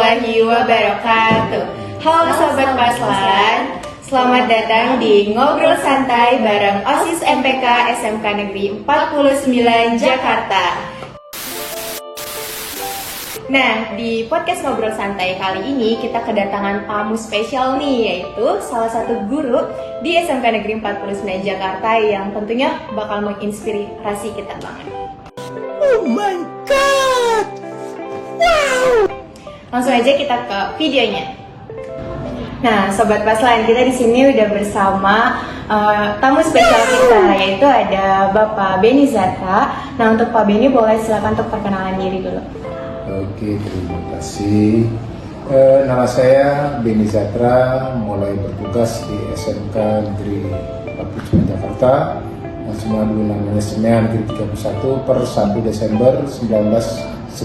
warahmatullahi wabarakatuh. Halo Sobat Paslan, selamat datang di Ngobrol Santai bareng OSIS MPK SMK Negeri 49 Jakarta. Nah, di podcast Ngobrol Santai kali ini kita kedatangan tamu spesial nih, yaitu salah satu guru di SMK Negeri 49 Jakarta yang tentunya bakal menginspirasi kita banget. Oh my god! Wow! Langsung aja kita ke videonya. Nah, Sobat Paslan, kita di sini udah bersama tamu spesial kita, yaitu ada Bapak Benny Zatra. Nah, untuk Pak Benny boleh silakan untuk perkenalan diri dulu. Oke, terima kasih. Nama saya Benny Zatra, mulai bertugas di SMK Negeri 49 Jakarta. Yang semula dulu namanya SMK Negeri 31 per 1 Desember 1995.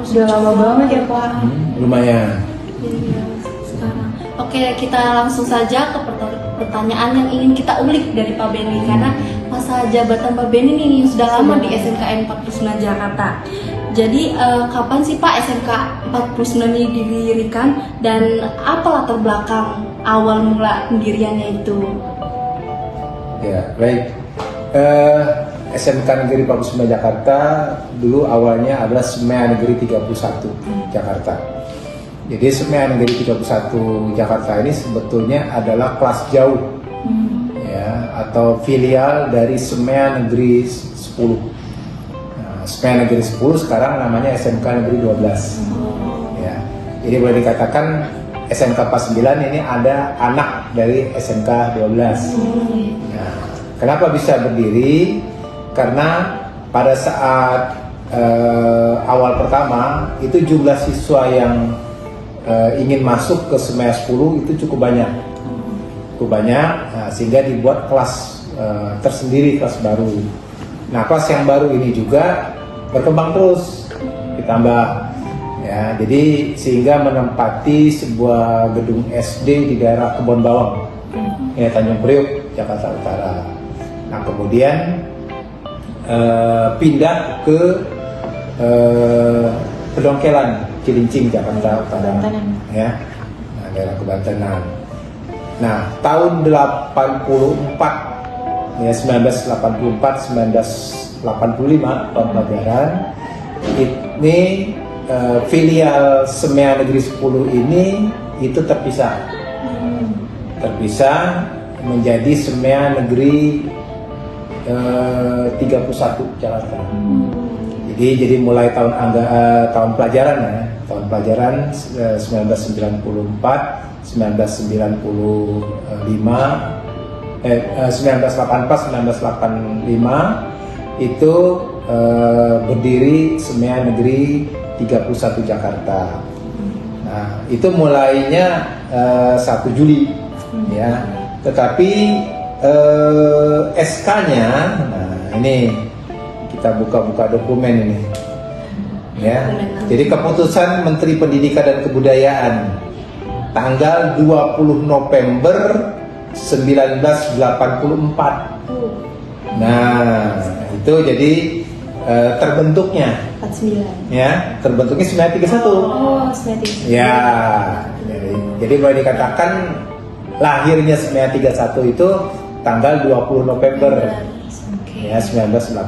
Sudah lama banget ya Pak. Lumayan. Iya, sekarang. Oke, kita langsung saja ke pertanyaan yang ingin kita ulik dari Pak Benny, karena masa jabatan Pak Benny ini sudah lama di SMKN 49 Jakarta. Jadi kapan sih Pak SMK 49 ini didirikan dan apa latar belakang awal mula pendiriannya itu? Ya, baik. SMK Negeri 49 Jakarta dulu awalnya adalah SMK Negeri 31 Jakarta. Jadi SMK Negeri 31 Jakarta ini sebetulnya adalah kelas jauh, ya, atau filial dari SMK Negeri 10. Nah, SMK Negeri 10 sekarang namanya SMK Negeri 12. Ya, jadi boleh dikatakan SMK 49 ini ada anak dari SMK 12. Nah, kenapa bisa berdiri? Karena pada saat awal pertama itu jumlah siswa yang ingin masuk ke SMK 10 itu cukup banyak, sehingga dibuat kelas tersendiri, kelas baru. Nah, kelas yang baru ini juga berkembang terus, ditambah, ya, jadi sehingga menempati sebuah gedung SD di daerah Kebon Bawang, ya, Tanjung Priok, Jakarta Utara. Nah, kemudian pindah ke Pedongkelan, Cilincing, Jakarta Utara, ya, nah, daerah Kebantenan. Nah, tahun 84, ya, 1984, 1985 tahun pelajaran ini filial SMK Negeri 10 ini itu terpisah menjadi SMK Negeri 31 Jakarta. Jadi mulai tahun pelajaran, ya, tahun pelajaran 1994, 1995, 1984, 1985 itu berdiri SMK Negeri 31 Jakarta. Nah, itu mulainya 1 Juli, ya. Tetapi SK-nya, nah ini kita buka-buka dokumen ini, ya. Jadi keputusan Menteri Pendidikan dan Kebudayaan tanggal 20 November 1984. Nah, itu jadi terbentuknya 49. Ya, terbentuknya 1931. Oh, 1931. Ya, jadi boleh dikatakan lahirnya 1931 itu tanggal 20 November, ya, 1984.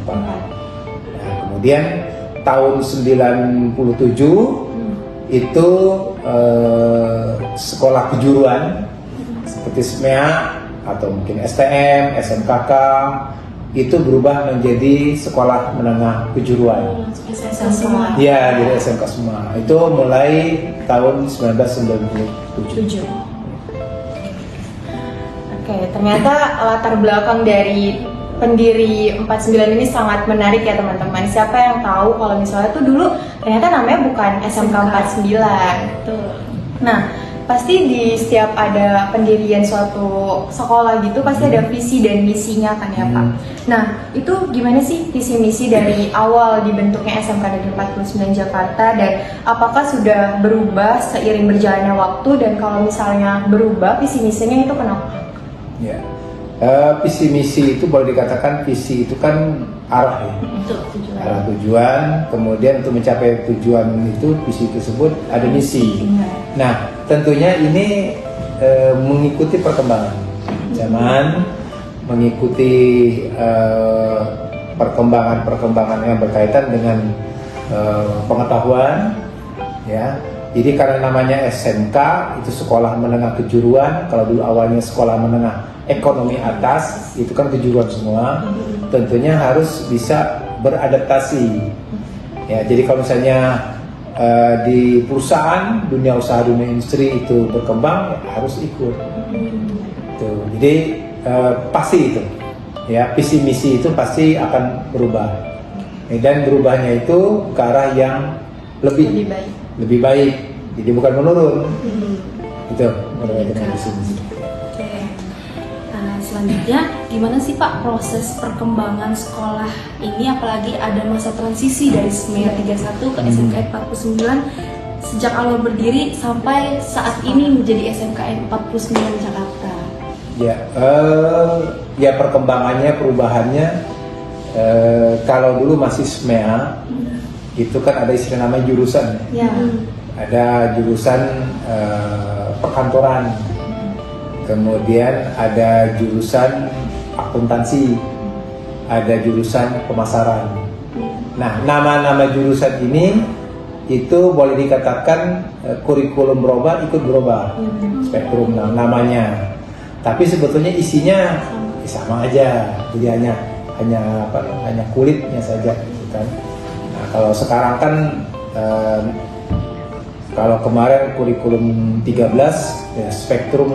Nah, kemudian tahun 97 itu sekolah kejuruan seperti SMEA atau mungkin STM, SMKK itu berubah menjadi sekolah menengah kejuruan. Semua. Ya, jadi SMK semua. Itu mulai tahun 1997. Oke, ternyata latar belakang dari pendiri 49 ini sangat menarik ya teman-teman. Siapa yang tahu kalau misalnya tuh dulu ternyata namanya bukan SMK 49. Betul. Nah, pasti di setiap ada pendirian suatu sekolah gitu pasti ada visi dan misinya kan ya Pak. Nah, itu gimana sih visi misi dari awal dibentuknya SMK Negeri 49 Jakarta, dan apakah sudah berubah seiring berjalannya waktu, dan kalau misalnya berubah visi misinya itu kenapa? Ya, Visi misi itu boleh dikatakan visi itu kan arah ya, Betul, tujuan. arah tujuan. Kemudian untuk mencapai tujuan itu visi tersebut ada misi. Nah, tentunya ini mengikuti perkembangan zaman, mengikuti perkembangan yang berkaitan dengan pengetahuan, ya. Jadi karena namanya SMK itu sekolah menengah kejuruan, kalau dulu awalnya sekolah menengah ekonomi atas, itu kan kejuruan semua, tentunya harus bisa beradaptasi. Ya, jadi kalau misalnya di perusahaan, dunia usaha, dunia industri itu berkembang, ya harus ikut. Tuh, jadi pasti itu, ya visi misi itu pasti akan berubah. Dan berubahnya itu ke arah yang lebih baik. lebih baik, jadi bukan menurun. Itu menurut visi misi. Oke. Nah, selanjutnya gimana sih Pak proses perkembangan sekolah ini, apalagi ada masa transisi dari SMEA 31 ke SMKN 49 sejak awal berdiri sampai saat ini menjadi SMKN 49 Jakarta. Ya perkembangannya, perubahannya, kalau dulu masih SMEA itu kan ada istilah namanya jurusan. Ya. Ada jurusan perkantoran, kemudian ada jurusan akuntansi, ada jurusan pemasaran. Nah, nama-nama jurusan ini itu boleh dikatakan kurikulum berubah, ikut berubah, spektrum namanya. Tapi sebetulnya isinya sama aja, jadi hanya kulitnya saja, gitu kan. Nah, kalau sekarang kan kalau kemarin kurikulum 13 ya, spektrum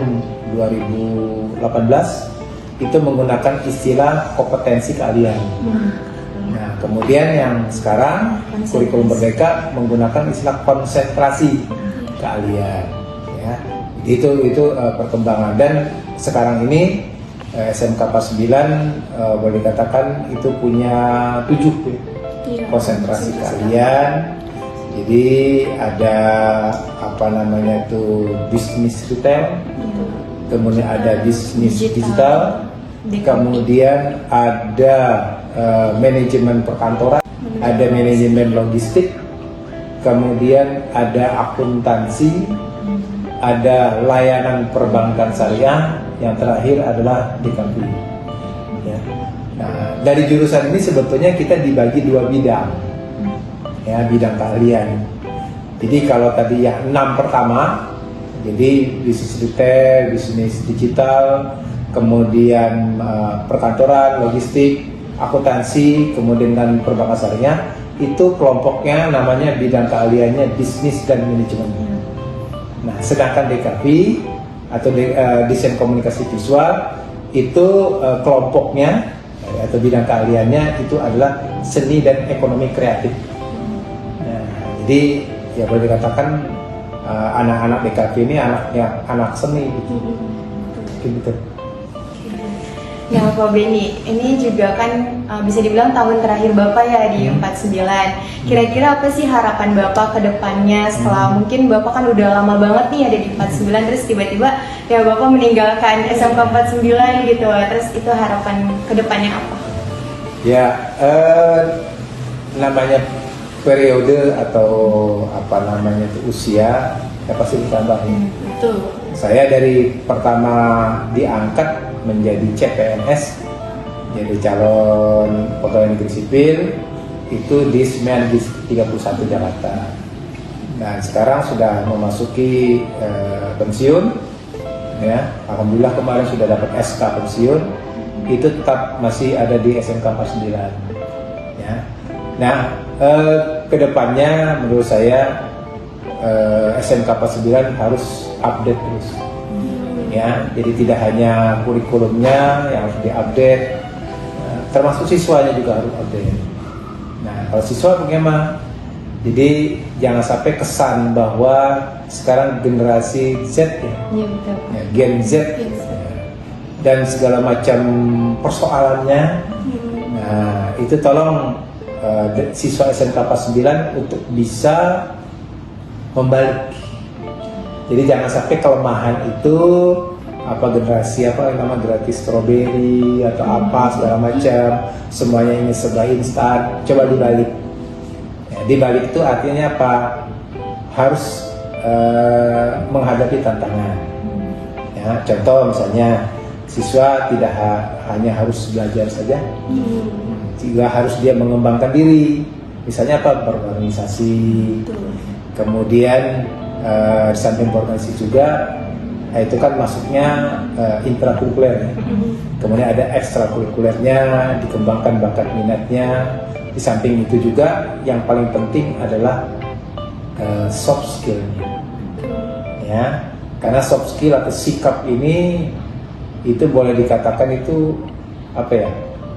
2018 itu menggunakan istilah kompetensi keahlian. Nah, kemudian yang sekarang kurikulum Merdeka menggunakan istilah konsentrasi keahlian. Ya, itu perkembangan, dan sekarang ini SMK 49 boleh dikatakan itu punya 7 konsentrasi keahlian. Jadi ada bisnis retail, kemudian ada bisnis digital, kemudian ada manajemen perkantoran, ada manajemen logistik, kemudian ada akuntansi, ada layanan perbankan syariah, yang terakhir adalah DKV. Ya. Nah, dari jurusan ini sebetulnya kita dibagi 2 bidang, ya, bidang keahlian. Jadi kalau tadi yang 6 pertama, jadi bisnis retail, bisnis digital, kemudian perkantoran, logistik, akuntansi, kemudian dan perbankan syariah, itu kelompoknya namanya bidang keahliannya bisnis dan manajemen. Nah, sedangkan DKV atau desain komunikasi visual itu kelompoknya atau bidang keahliannya itu adalah seni dan ekonomi kreatif. Nah, jadi ya boleh dikatakan anak-anak DKV ini anak seni gitu. Ya Pak Beni, ini juga kan bisa dibilang tahun terakhir Bapak ya di 49. Kira-kira apa sih harapan Bapak ke depannya setelah mungkin Bapak kan udah lama banget nih ada di 49, terus tiba-tiba ya Bapak meninggalkan SMK 49 gitu. Terus itu harapan ke depannya apa? Ya, namanya periode atau usia ya pasti ditambahin. Betul. Saya dari pertama diangkat menjadi CPNS, jadi calon pegawai negeri sipil itu di SMEA 31 Jakarta. Dan sekarang sudah memasuki pensiun, ya. Alhamdulillah kemarin sudah dapat SK pensiun, itu tetap masih ada di SMK 49. Ya. Nah, kedepannya menurut saya SMK 49 harus update terus. Ya, jadi tidak hanya kurikulumnya yang harus diupdate, termasuk siswanya juga harus update. Nah, kalau siswa bagaimana? Jadi jangan sampai kesan bahwa sekarang generasi Z ya, Gen Z dan segala macam persoalannya. Nah, itu tolong siswa SMK 49 untuk bisa membalik. Jadi jangan sampai kelemahan itu generasi generasi strawberry atau apa segala macam, semuanya ingin serba instan. Coba dibalik. Ya, dibalik itu artinya apa? Harus menghadapi tantangan. Ya, contoh misalnya siswa tidak hanya harus belajar saja, juga harus dia mengembangkan diri. Misalnya apa? Berorganisasi. Kemudian di samping berorganisasi juga, itu kan masuknya intrakurikuler. Kemudian ada ekstrakurikulernya, dikembangkan bakat minatnya. Di samping itu juga yang paling penting adalah soft skill-nya. Ya, karena soft skill atau sikap ini itu boleh dikatakan itu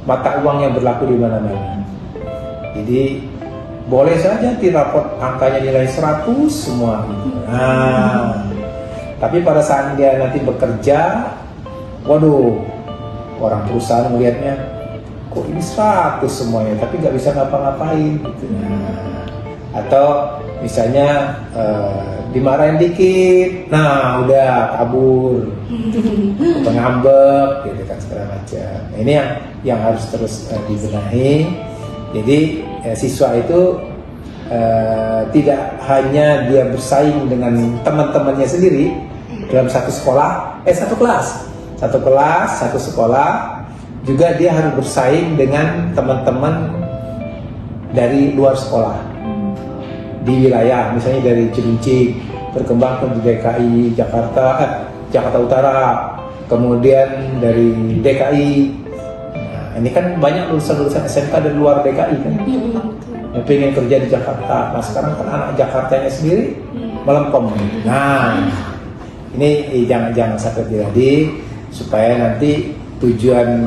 mata uang yang berlaku di mana-mana. Jadi boleh saja di raport angkanya nilai 100 semua. Nah, tapi pada saat dia nanti bekerja, waduh, orang perusahaan melihatnya kok ini 100 semuanya, tapi nggak bisa ngapa-ngapain gitu. Nah, atau misalnya dimarahin dikit, nah udah kabur, ngambek gitu kan segala macam. Nah, ini yang harus terus dibenahi. Jadi siswa itu tidak hanya dia bersaing dengan teman-temannya sendiri dalam satu sekolah, juga dia harus bersaing dengan teman-teman dari luar sekolah di wilayah, misalnya dari Cilincing berkembang ke DKI Jakarta Utara, kemudian dari DKI. Nah, ini kan banyak lulusan SMK dari luar DKI kan, yang pengen kerja di Jakarta. Nah sekarang kan anak Jakartanya sendiri melempem. Nah ini jangan sampai terjadi, supaya nanti tujuan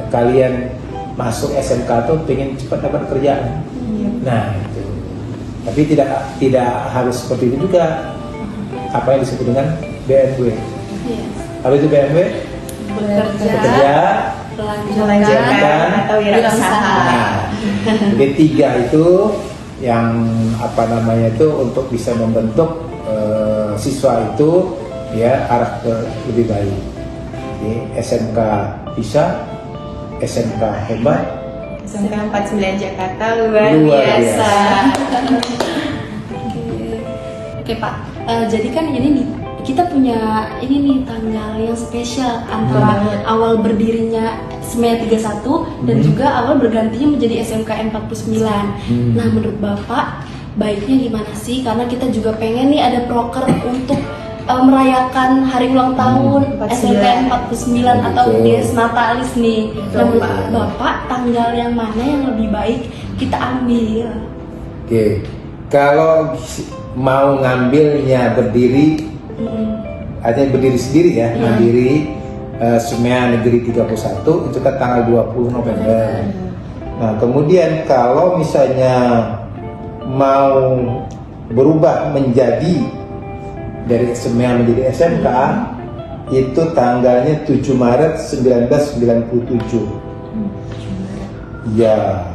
kalian masuk SMK tuh pengen cepat dapat kerjaan. Nah itu. Tapi tidak harus seperti itu juga. Apa yang disebut dengan BMW? Apa itu BMW? Bekerja, melanjutkan atau wirausaha. Nah, jadi 3 itu yang itu untuk bisa membentuk siswa itu ya arah ke lebih baik. Jadi SMK bisa, SMK hebat, SMK 49 Jakarta luar biasa. Oke Pak, jadi kan ini kita punya ini nih tanggal yang spesial antara awal berdirinya SMEA 31 dan juga awal bergantinya menjadi SMKN 49. Nah menurut Bapak baiknya gimana sih? Karena kita juga pengen nih ada proker untuk merayakan hari ulang tahun SMKN 49 atau Dies Natalis nih. Nah, menurut Bapak tanggal yang mana yang lebih baik kita ambil? Oke, kalau mau ngambilnya berdiri, artinya berdiri sendiri ya, mandiri, SMEA Negeri 31 itu kan tanggal 20 November. Nah kemudian kalau misalnya mau berubah menjadi dari SMEA menjadi SMK, itu tanggalnya 7 Maret 1997. Ya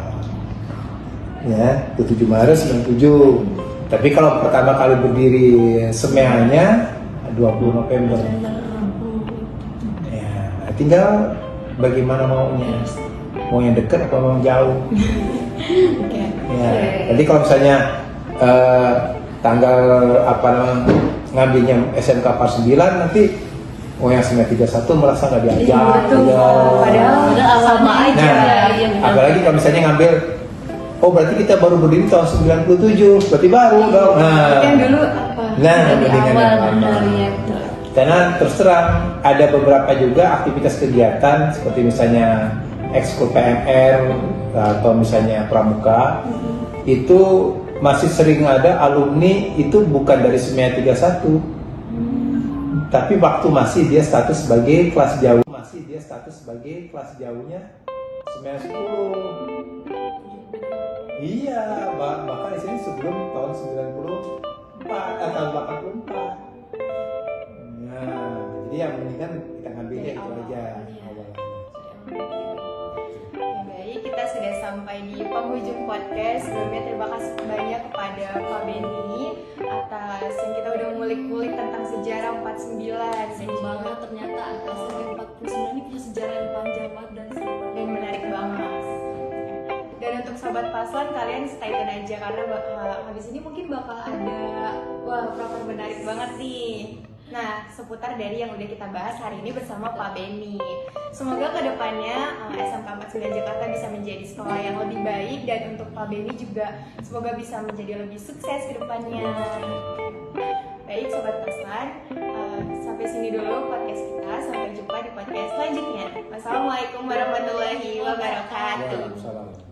7 Maret 97. Tapi kalau pertama kali berdiri SMEA-nya 20 November. Ya, tinggal bagaimana maunya. Mau yang dekat atau mau yang jauh. Ya, jadi kalau misalnya tanggal ngambilnya SMK 49 nanti yang SMEA 31 merasa nggak diajak. Padahal sama aja. Nah, apalagi kalau misalnya ngambil berarti kita baru berdiri tahun 97, berarti baru dong. Yang dulu apa? Mendingan yang lama. Karena terus terang ada beberapa juga aktivitas kegiatan seperti misalnya ekskul PMR atau misalnya pramuka, itu masih sering ada alumni itu bukan dari SMEA 31, tapi waktu masih dia status sebagai kelas jauh, jauhnya SMEA 10. Iya, bahkan di sini sebelum tahun 94 atau 84. Nah, jadi yang mendingan kita ngambilnya itu aja awalnya. Baik, kita sudah sampai di penghujung podcast. Sebelumnya terima kasih banyak kepada Pak Benny atas yang kita udah mulai ngulik-ngulik tentang sejarah 49. Seru banget ternyata SMK 49 ini punya sejarah yang panjang banget dan seru banget. Dan menarik banget. Dan untuk sobat paslon, kalian stay tune aja karena habis ini mungkin bakal ada proker menarik banget nih. Nah, seputar dari yang udah kita bahas hari ini bersama Pak Benny. Semoga kedepannya SMK 49 Jakarta bisa menjadi sekolah yang lebih baik, dan untuk Pak Benny juga semoga bisa menjadi lebih sukses kedepannya. Baik Sobat Paslon, sampai sini dulu podcast kita. Sampai jumpa di podcast selanjutnya. Wassalamualaikum warahmatullahi wabarakatuh. Waalaikumsalam.